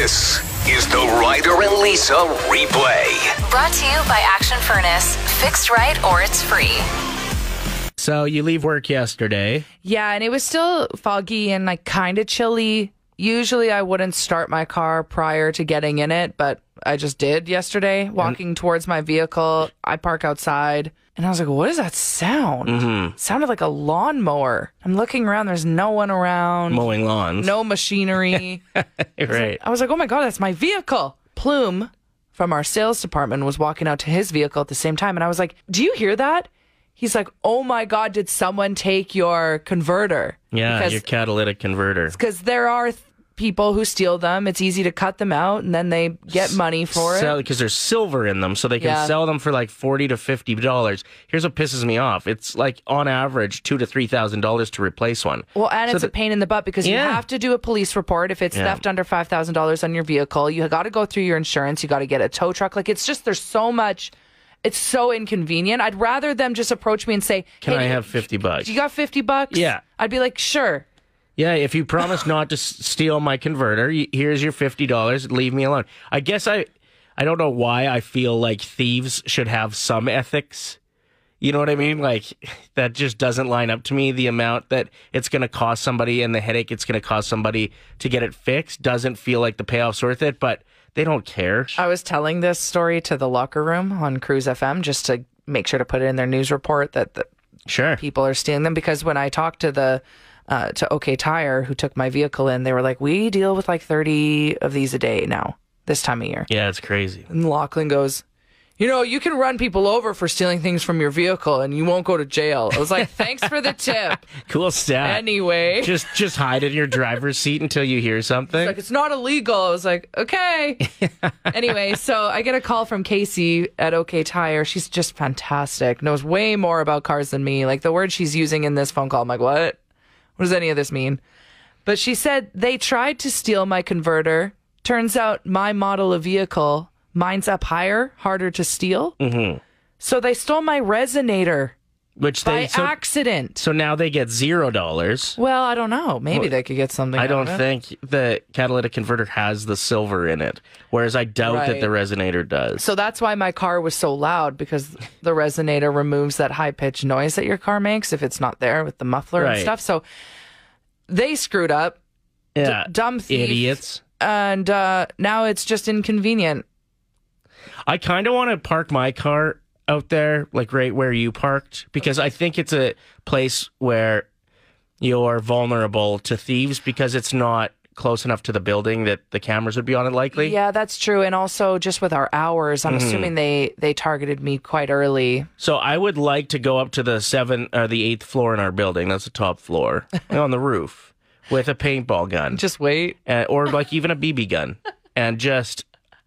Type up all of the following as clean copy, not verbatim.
This is the Ryder and Lisa replay. Brought to you by Action Furnace. Fixed right or it's free. So you leave work yesterday. Yeah, and it was still foggy and like kind of chilly. Usually I wouldn't start my car prior to getting in it, but I just did yesterday. Walking towards my vehicle, I park outside, and I was like, what is that sound? It sounded like a lawnmower. I'm looking around, there's no one around. Mowing lawns. No machinery. Right. I was like, oh my God, that's my vehicle. Plume from our sales department was walking out to his vehicle at the same time, and I was like, do you hear that? He's like, oh my God, did someone take your converter? Yeah, your catalytic converter. Because there are people who steal them. It's easy to cut them out, and then they get money for it. Because there's silver in them, so they can sell them for like $40 to $50. Here's what pisses me off. It's like, on average, $2,000 to $3,000 to replace one. Well, and so it's a pain in the butt because you have to do a police report if it's theft under $5,000 on your vehicle. You got to go through your insurance. You got to get a tow truck. Like, it's just, there's so much. It's so inconvenient. I'd rather them just approach me and say, Can I have $50? You got $50? Yeah. I'd be like, sure. Yeah, if you promise not to steal my converter, here's your $50. Leave me alone. I guess I don't know why I feel like thieves should have some ethics. You know what I mean? Like, that just doesn't line up to me. The amount that it's going to cost somebody and the headache it's going to cost somebody to get it fixed doesn't feel like the payoff's worth it, but they don't care. I was telling this story to the locker room on Cruise FM just to make sure to put it in their news report that people are stealing them, because when I talked to to OK Tire, who took my vehicle in, they were like, we deal with like 30 of these a day now, this time of year. Yeah, it's crazy. And Lachlan goes, you can run people over for stealing things from your vehicle and you won't go to jail. I was like, thanks for the tip. Cool stat. Anyway. Just hide in your driver's seat until you hear something. It's like, it's not illegal. I was like, okay. Anyway, so I get a call from Casey at OK Tire. She's just fantastic. Knows way more about cars than me. Like, the word she's using in this phone call, I'm like, what? What does any of this mean? But she said they tried to steal my converter. Turns out my model of vehicle, mine's up higher, harder to steal. Mm-hmm. So they stole my resonator by accident. So now they get $0. Well, I don't know. Maybe they could get something I out don't of it. think the catalytic converter has the silver in it, whereas I doubt that the resonator does. So that's why my car was so loud, because the resonator removes that high-pitched noise that your car makes if it's not there with the muffler and stuff. So they screwed up. Yeah. Dumb thief. Idiots. And now it's just inconvenient. I kind of want to park my car out there, like right where you parked, because I think it's a place where you're vulnerable to thieves because it's not close enough to the building that the cameras would be on it likely. Yeah, that's true. And also just with our hours, I'm assuming they targeted me quite early. So I would like to go up to the 8th floor in our building. That's the top floor on the roof with a paintball gun. Just wait. Or like even a BB gun, and just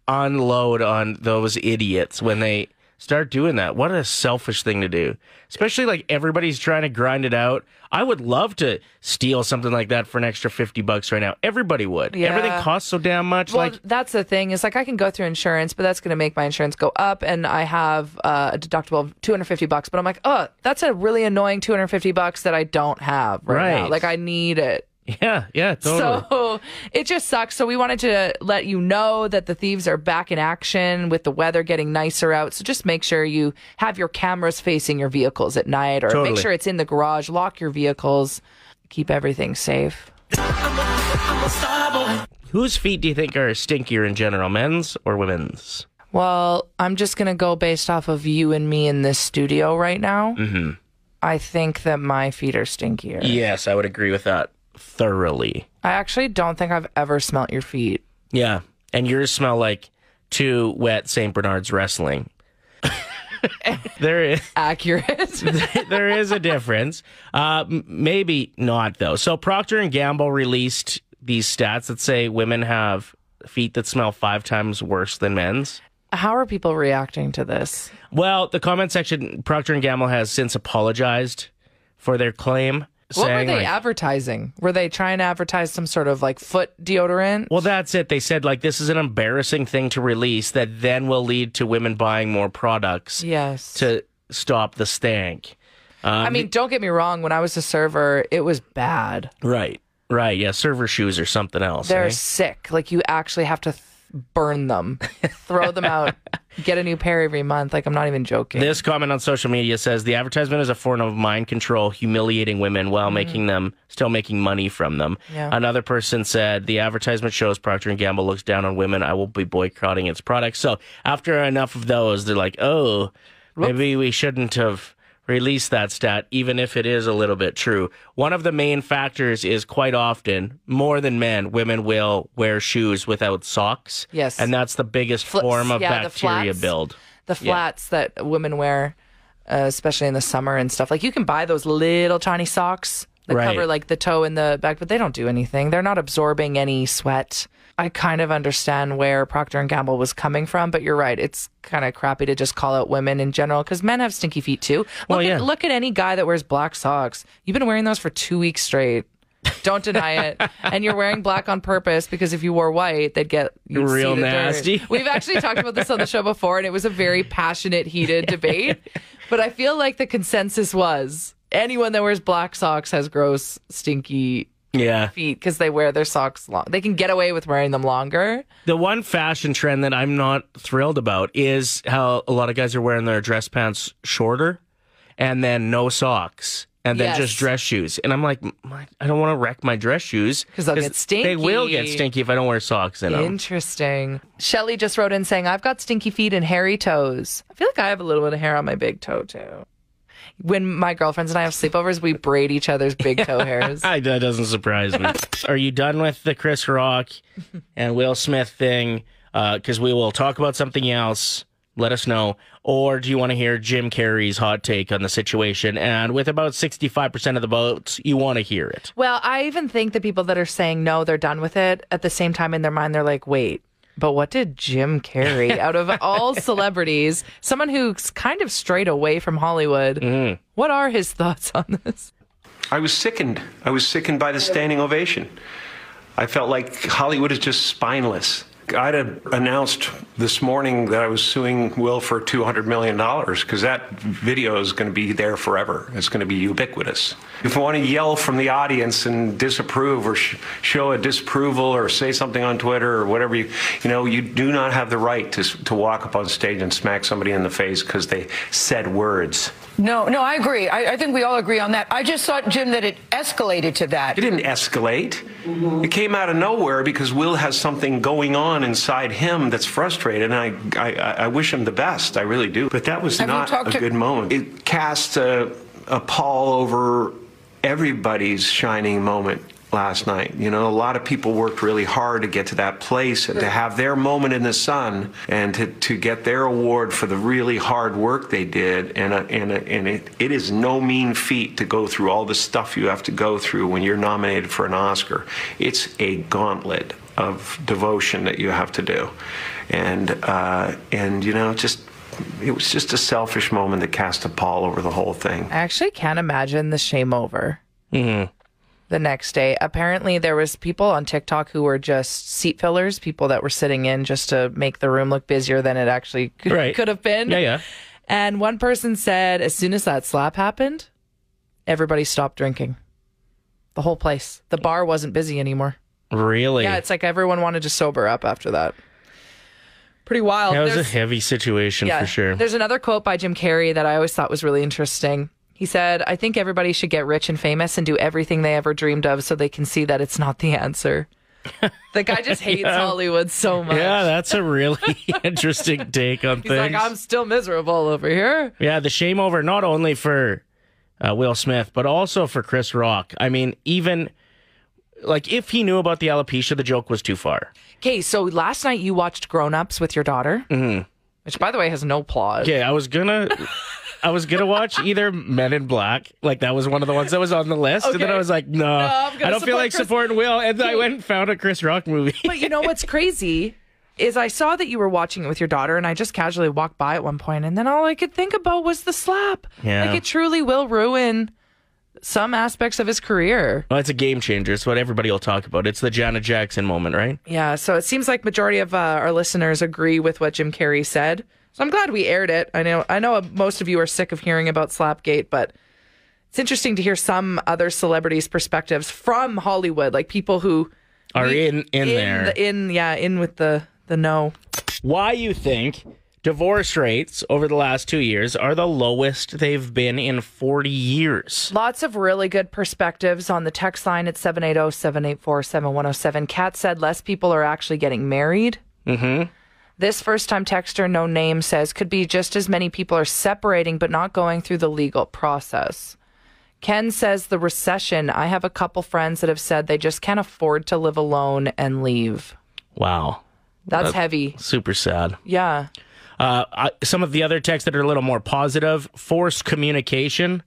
unload on those idiots when they start doing that. What a selfish thing to do. Especially like everybody's trying to grind it out. I would love to steal something like that for an extra $50 right now. Everybody would. Yeah. Everything costs so damn much. Well, that's the thing. Is like I can go through insurance, but that's going to make my insurance go up, and I have a deductible of $250. But I'm like, oh, that's a really annoying $250 that I don't have right now. Like, I need it. Yeah, totally. So it just sucks. So we wanted to let you know that the thieves are back in action with the weather getting nicer out. So just make sure you have your cameras facing your vehicles at night, or make sure it's in the garage. Lock your vehicles. Keep everything safe. Whose feet do you think are stinkier in general, men's or women's? Well, I'm just going to go based off of you and me in this studio right now. Mm-hmm. I think that my feet are stinkier. Yes, I would agree with that. Thoroughly. I actually don't think I've ever smelt your feet. Yeah, and yours smell like two wet St. Bernard's wrestling. There is accurate. There is a difference. Maybe not though. So Procter and Gamble released these stats that say women have feet that smell 5 times worse than men's. How are people reacting to this? Well, the comment section, Procter and Gamble has since apologized for their claim. What were they advertising? Were they trying to advertise some sort of like foot deodorant? Well, that's it. They said like this is an embarrassing thing to release that then will lead to women buying more products. Yes. To stop the stank. I mean, don't get me wrong. When I was a server, it was bad. Right. Right, yeah, server shoes or something else. They're eh? sick. Like, you actually have to burn them, throw them out, get a new pair every month. Like, I'm not even joking. This comment on social media says the advertisement is a form of mind control, humiliating women while still making money from them. Yeah. Another person said the advertisement shows Procter & Gamble looks down on women. I will be boycotting its products. So after enough of those, they're like, oh, maybe we shouldn't have released that stat, even if it is a little bit true. One of the main factors is quite often, more than men, women will wear shoes without socks. Yes. And that's the biggest form of bacteria flats. build. The flats that women wear, especially in the summer and stuff. Like, you can buy those little tiny socks that Right. cover like the toe and the back, but they don't do anything. They're not absorbing any sweat. I kind of understand where Procter & Gamble was coming from, but you're right. It's kind of crappy to just call out women in general, because men have stinky feet too. Look at any guy that wears black socks. You've been wearing those for 2 weeks straight. Don't deny it. And you're wearing black on purpose, because if you wore white, they'd get Real see the dirt. nasty. We've actually talked about this on the show before, and it was a very passionate, heated debate. But I feel like the consensus was anyone that wears black socks has gross, stinky feet, because they wear their socks long. They can get away with wearing them longer. The one fashion trend that I'm not thrilled about is how a lot of guys are wearing their dress pants shorter and then no socks and then just dress shoes. And I'm like, I don't want to wreck my dress shoes. Because they'll get stinky. They will get stinky if I don't wear socks in them. Interesting. Shelly just wrote in saying, I've got stinky feet and hairy toes. I feel like I have a little bit of hair on my big toe too. When my girlfriends and I have sleepovers, we braid each other's big toe hairs. That doesn't surprise me. Are you done with the Chris Rock and Will Smith thing? Because we will talk about something else. Let us know. Or do you want to hear Jim Carrey's hot take on the situation? And with about 65% of the votes, you want to hear it. Well, I even think the people that are saying no, they're done with it, at the same time in their mind, they're like, wait, but what did Jim Carrey, out of all celebrities, someone who's kind of strayed away from Hollywood, what are his thoughts on this? I was sickened. I was sickened by the standing ovation. I felt like Hollywood is just spineless. I'd have announced this morning that I was suing Will for $200 million, because that video is going to be there forever. It's going to be ubiquitous. If you want to yell from the audience and disapprove or show a disapproval or say something on Twitter or whatever, you do not have the right to walk up on stage and smack somebody in the face because they said words. No, I agree. I think we all agree on that. I just thought, Jim, that it escalated to that. It didn't escalate. It came out of nowhere because Will has something going on inside him that's frustrated, and I wish him the best. I really do. But that was not a good moment. It cast a pall over everybody's shining moment last night. A lot of people worked really hard to get to that place and to have their moment in the sun and to get their award for the really hard work they did. And it is no mean feat to go through all the stuff you have to go through when you're nominated for an Oscar. It's a gauntlet of devotion that you have to do. And it was just a selfish moment that cast a pall over the whole thing. I actually can't imagine the shame over. The next day. Apparently there was people on TikTok who were just seat fillers, people that were sitting in just to make the room look busier than it actually could have been. Yeah. And one person said as soon as that slap happened, everybody stopped drinking. The whole place. The bar wasn't busy anymore. Really? Yeah, it's like everyone wanted to sober up after that. Pretty wild. That was a heavy situation for sure. There's another quote by Jim Carrey that I always thought was really interesting. He said, I think everybody should get rich and famous and do everything they ever dreamed of so they can see that it's not the answer. The guy just hates Hollywood so much. Yeah, that's a really interesting take on He's things. like, I'm still miserable over here. Yeah, the shame over not only for Will Smith, but also for Chris Rock. I mean, even like if he knew about the alopecia, the joke was too far. Okay, so last night you watched Grown Ups with your daughter, which, by the way, has no plot. Okay, I was gonna watch either Men in Black, like that was one of the ones that was on the list, and then I was like, no I don't feel like supporting Will, and then I went and found a Chris Rock movie. But you know what's crazy is I saw that you were watching it with your daughter, and I just casually walked by at one point, and then all I could think about was the slap. Yeah. Like, it truly will ruin some aspects of his career. Well, it's a game changer. It's what everybody will talk about. It's the Janet Jackson moment, right? Yeah, so it seems like majority of our listeners agree with what Jim Carrey said. So I'm glad we aired it. I know most of you are sick of hearing about Slapgate, but it It's interesting to hear some other celebrities' perspectives from Hollywood, like people who are in there. In with the no. Why you think divorce rates over the last 2 years are the lowest they've been in 40 years? Lots of really good perspectives on the text line at 780-784-7107. Kat said less people are actually getting married. Mm-hmm. This first-time texter, no name, says could be just as many people are separating but not going through the legal process. Ken says the recession. I have a couple friends that have said they just can't afford to live alone and leave. Wow. That's heavy. Super sad. Yeah. Some of the other texts that are a little more positive, forced communication,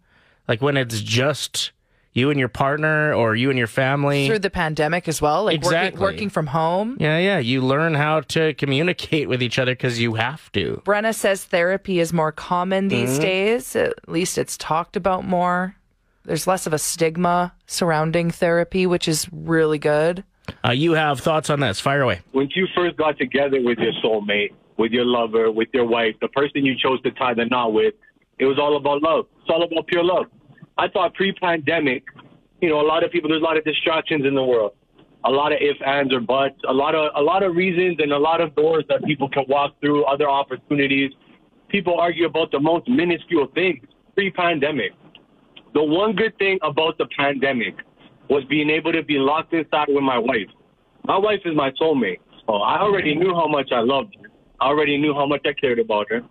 like when it's just you and your partner or you and your family. Through the pandemic as well, like exactly. working from home. Yeah. You learn how to communicate with each other because you have to. Brenna says therapy is more common these days. At least it's talked about more. There's less of a stigma surrounding therapy, which is really good. You have thoughts on this. Fire away. When you first got together with your soulmate, with your lover, with your wife, the person you chose to tie the knot with, it was all about love. It's all about pure love. I thought pre-pandemic, there's a lot of distractions in the world. A lot of ifs, ands, or buts. A lot of reasons and a lot of doors that people can walk through, other opportunities. People argue about the most minuscule things pre-pandemic. The one good thing about the pandemic was being able to be locked inside with my wife. My wife is my soulmate. So I already knew how much I loved her. I already knew how much I cared about her.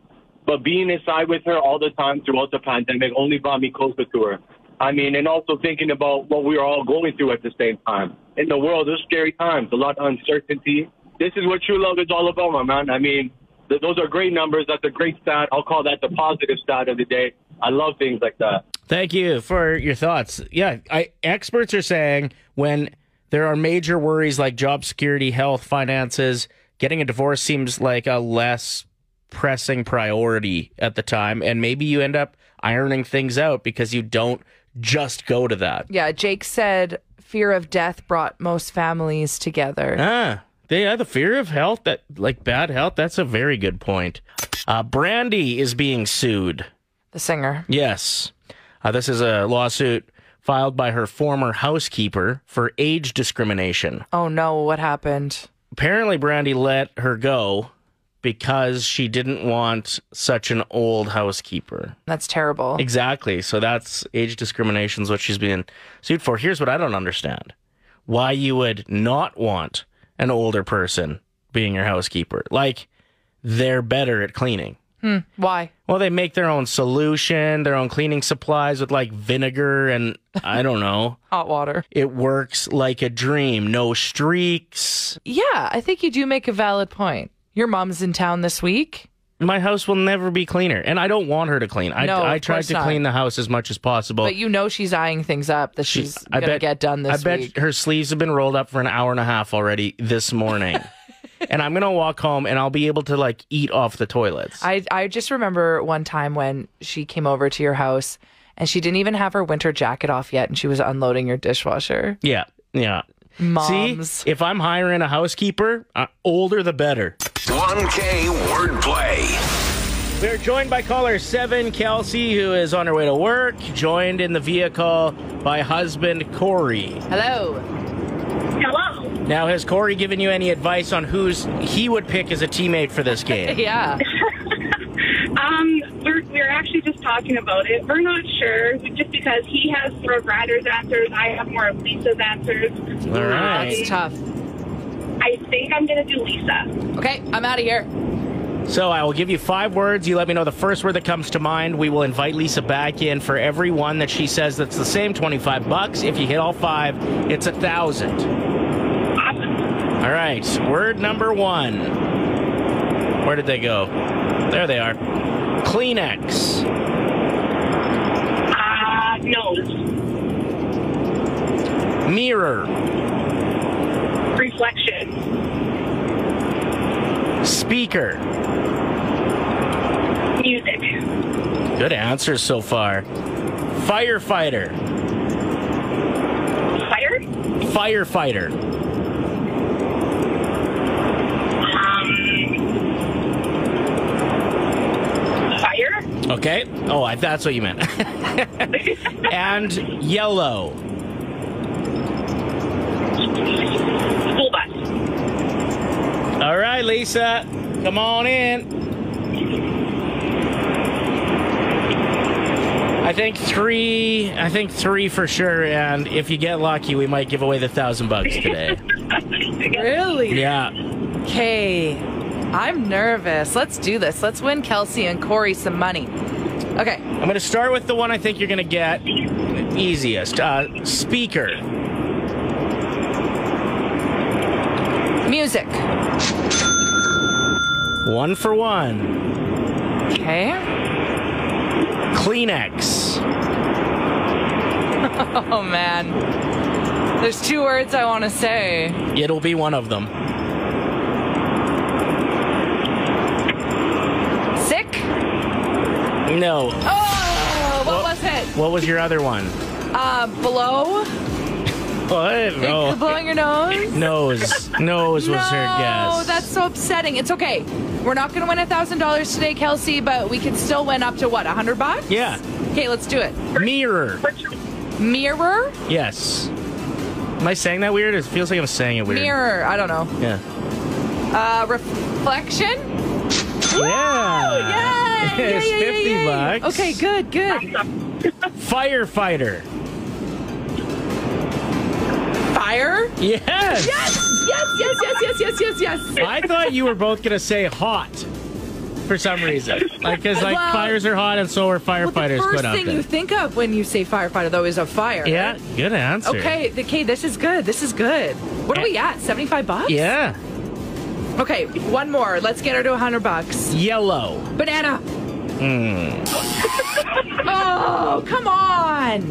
But being inside with her all the time throughout the pandemic only brought me closer to her. And also thinking about what we were all going through at the same time. In the world, there's scary times, a lot of uncertainty. This is what true love is all about, my man. Those are great numbers. That's a great stat. I'll call that the positive stat of the day. I love things like that. Thank you for your thoughts. Yeah, experts are saying when there are major worries like job security, health, finances, getting a divorce seems like a less pressing priority at the time. And maybe you end up ironing things out because you don't just go to that. Yeah, Jake said fear of death brought most families together. The fear of health, bad health, that's a very good point. Brandy is being sued. The singer. Yes. This is a lawsuit filed by her former housekeeper for age discrimination. Oh, no. What happened? Apparently, Brandy let her go because she didn't want such an old housekeeper. That's terrible. Exactly. So that's age discrimination is what she's being sued for. Here's what I don't understand. Why you would not want an older person being your housekeeper. Like, they're better at cleaning. Why? Well, they make their own solution, their own cleaning supplies with like vinegar and I don't know. Hot water. It works like a dream. No streaks. Yeah, I think you do make a valid point. Your mom's in town this week. My house will never be cleaner, and I don't want her to clean. I tried to clean the house as much as possible. But she's eyeing things up that she's going to get done this week. I bet her sleeves have been rolled up for an hour and a half already this morning. And I'm going to walk home and I'll be able to eat off the toilets. I just remember one time when she came over to your house and she didn't even have her winter jacket off yet and she was unloading your dishwasher. Yeah. Moms. See, if I'm hiring a housekeeper, older the better. 1K wordplay. We're joined by caller 7, Kelsey, who is on her way to work, joined in the vehicle by husband Corey. Hello. Hello. Now, has Corey given you any advice on who's he would pick as a teammate for this game? Yeah. We're actually just talking about it. We're not sure, just because he has more of Ryder's answers, I have more of Lisa's answers. All right. That's tough. I think I'm going to do Lisa. Okay, I'm out of here. So I will give you 5 words. You let me know the first word that comes to mind. We will invite Lisa back in for every one that she says that's the same, $25. If you hit all 5, it's $1,000. Awesome. All right, word number 1. Where did they go? There they are. Kleenex. Nose. Mirror. Reflection. Speaker. Music. Good answers so far. Firefighter. Fire? Firefighter. Fire? Okay. Oh, that's what you meant. And yellow. School bus. All right, Lisa. Come on in. I think three for sure, and if you get lucky, we might give away the $1,000 today. Really? Yeah. Okay. I'm nervous. Let's do this. Let's win Kelsey and Corey some money. Okay. I'm going to start with the one I think you're going to get easiest. Speaker. Music. 1 for 1. Okay. Kleenex. Oh, man. There's 2 words I want to say. It'll be one of them. Sick? No. Oh, what was it? What was your other one? Blow? What? No. Blowing your nose? Nose was her guess. No, that's so upsetting. It's okay. We're not going to win $1,000 today, Kelsey, but we can still win up to what, $100? Yeah. Okay, let's do it. Mirror. Mirror? Yes. Am I saying that weird? It feels like I'm saying it weird. Mirror. I don't know. Yeah. Reflection? Yeah. Yay! It's $50. Okay, good. Firefighter. Fire? Yes. Yes. I thought you were both going to say hot for some reason. Because fires are hot and so are firefighters. Well, the first thing you think of when you say firefighter, though, is a fire. Yeah, right? good answer. Okay, this is good. What are we at? $75? Yeah. Okay, one more. Let's get her to $100. Yellow. Banana. Oh, come on.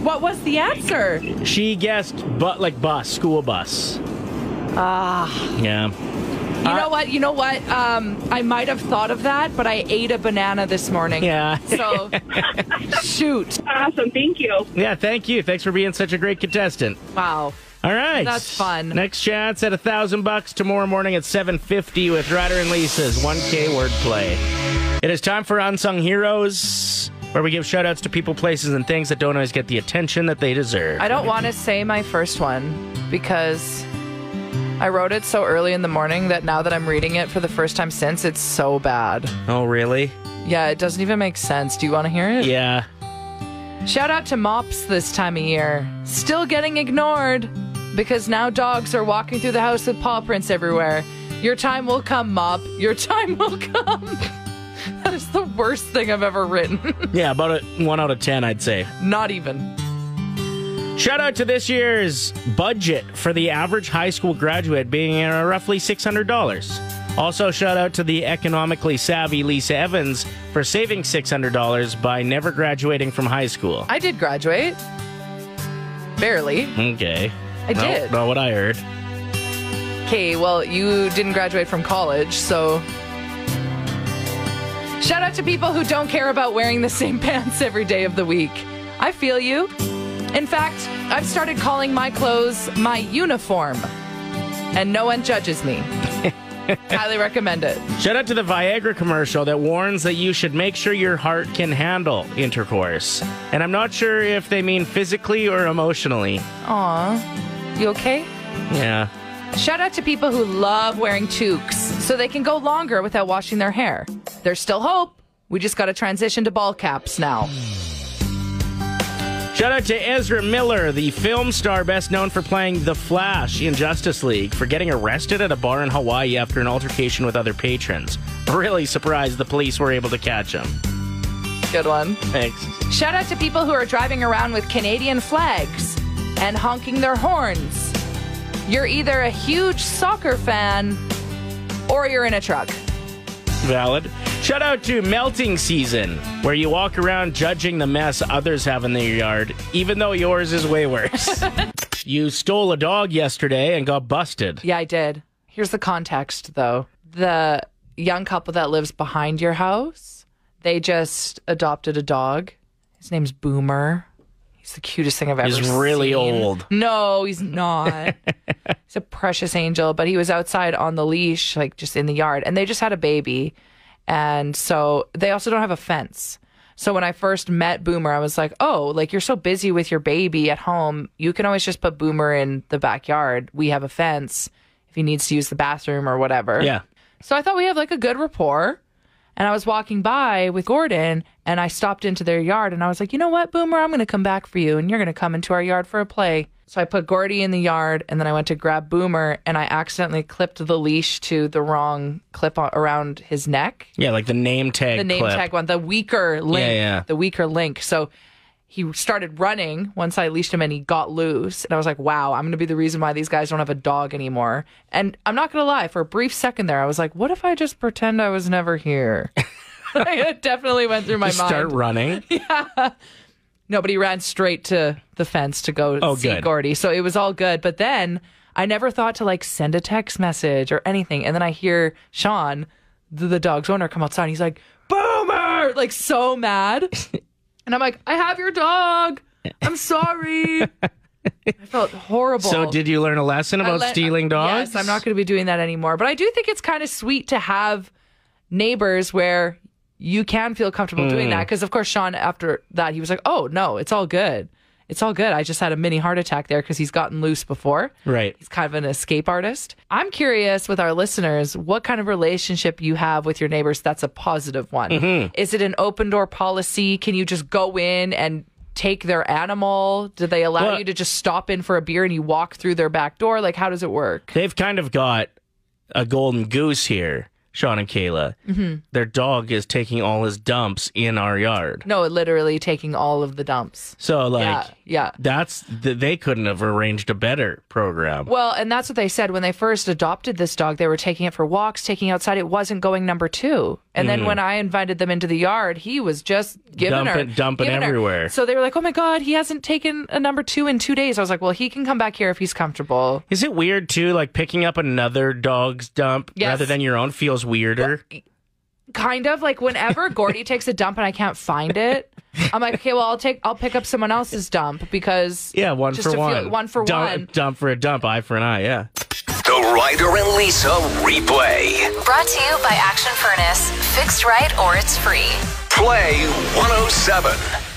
What was the answer? She guessed bus, school bus. Yeah. You know what? I might have thought of that, but I ate a banana this morning. Yeah. So, shoot. Awesome. Thank you. Yeah, thank you. Thanks for being such a great contestant. Wow. All right. That's fun. Next chance at $1,000 tomorrow morning at 7:50 with Ryder and Lisa's 1K wordplay. It is time for Unsung Heroes, where we give shout-outs to people, places, and things that don't always get the attention that they deserve. I don't want to say my first one because I wrote it so early in the morning that now that I'm reading it for the first time since, it's so bad. Oh, really? Yeah, it doesn't even make sense. Do you want to hear it? Yeah. Shout out to mops this time of year. Still getting ignored because now dogs are walking through the house with paw prints everywhere. Your time will come, mop. Your time will come. That is the worst thing I've ever written. Yeah, about a 1 out of 10, I'd say. Not even. Shout out to this year's budget for the average high school graduate being roughly $600. Also, shout out to the economically savvy Lisa Evans for saving $600 by never graduating from high school. I did graduate. Barely. Okay. I did. Not what I heard. Okay, well, you didn't graduate from college, so... Shout out to people who don't care about wearing the same pants every day of the week. I feel you. In fact, I've started calling my clothes my uniform. And no one judges me. Highly recommend it. Shout out to the Viagra commercial that warns that you should make sure your heart can handle intercourse. And I'm not sure if they mean physically or emotionally. Aw. You okay? Yeah. Shout out to people who love wearing toques so they can go longer without washing their hair. There's still hope. We just got to transition to ball caps now. Shout out to Ezra Miller, the film star best known for playing The Flash in Justice League, for getting arrested at a bar in Hawaii after an altercation with other patrons. Really surprised the police were able to catch him. Good one. Thanks. Shout out to people who are driving around with Canadian flags and honking their horns. You're either a huge soccer fan or you're in a truck. Valid. Shout out to Melting Season, where you walk around judging the mess others have in their yard, even though yours is way worse. You stole a dog yesterday and got busted. Yeah, I did. Here's the context, though. The young couple that lives behind your house, they just adopted a dog. His name's Boomer. He's the cutest thing I've ever seen. He's really old. No, he's not. He's a precious angel, but he was outside on the leash, like just in the yard, and they just had a baby. And so they also don't have a fence. So when I first met Boomer, I was like, oh, like you're so busy with your baby at home. You can always just put Boomer in the backyard. We have a fence if he needs to use the bathroom or whatever. Yeah. So I thought we have like a good rapport. And I was walking by with Gordon and I stopped into their yard and I was like, you know what, Boomer, I'm going to come back for you and you're going to come into our yard for a play. So I put Gordy in the yard and then I went to grab Boomer and I accidentally clipped the leash to the wrong clip around his neck. Yeah, like the name tag The name clip. tag one, the weaker link. Yeah. The weaker link. So he started running once I leashed him and he got loose. And I was like, wow, I'm going to be the reason why these guys don't have a dog anymore. And I'm not going to lie, for a brief second there, I was like, what if I just pretend I was never here? It definitely went through my mind. Start running. Yeah. Nobody ran straight to the fence to go see good. Gordy. So it was all good. But then I never thought to like send a text message or anything. And then I hear Sean, the dog's owner, come outside. And he's like, Boomer! Like so mad. And I'm like, I have your dog. I'm sorry. I felt horrible. So did you learn a lesson about stealing dogs? Yes, I'm not going to be doing that anymore. But I do think it's kind of sweet to have neighbors where you can feel comfortable doing that. Because, of course, Sean, after that, he was like, oh, no, it's all good. It's all good. I just had a mini heart attack there because he's gotten loose before. Right. He's kind of an escape artist. I'm curious with our listeners, what kind of relationship you have with your neighbors that's a positive one. Mm-hmm. Is it an open door policy? Can you just go in and take their animal? Do they allow you to just stop in for a beer and you walk through their back door? Like, how does it work? They've kind of got a golden goose here, Sean and Kayla. Mm-hmm. Their dog is taking all his dumps in our yard. No, literally taking all of the dumps. So, like, yeah. They couldn't have arranged a better program. Well, and that's what they said when they first adopted this dog. They were taking it for walks, taking outside. It wasn't going number 2. And then when I invited them into the yard, he was just dumping everywhere. So they were like, oh my God, he hasn't taken a number 2 in 2 days. I was like, well, he can come back here if he's comfortable. Is it weird, too, like picking up another dog's dump rather than your own feels weirder? Kind of. Like whenever Gordy takes a dump and I can't find it, I'm like, okay, well, I'll pick up someone else's dump because... Yeah, one for one. One for one. Dump for a dump, eye for an eye, yeah. The Ryder and Lisa replay. Brought to you by Action Furnace. Fixed right or it's free. Play 107.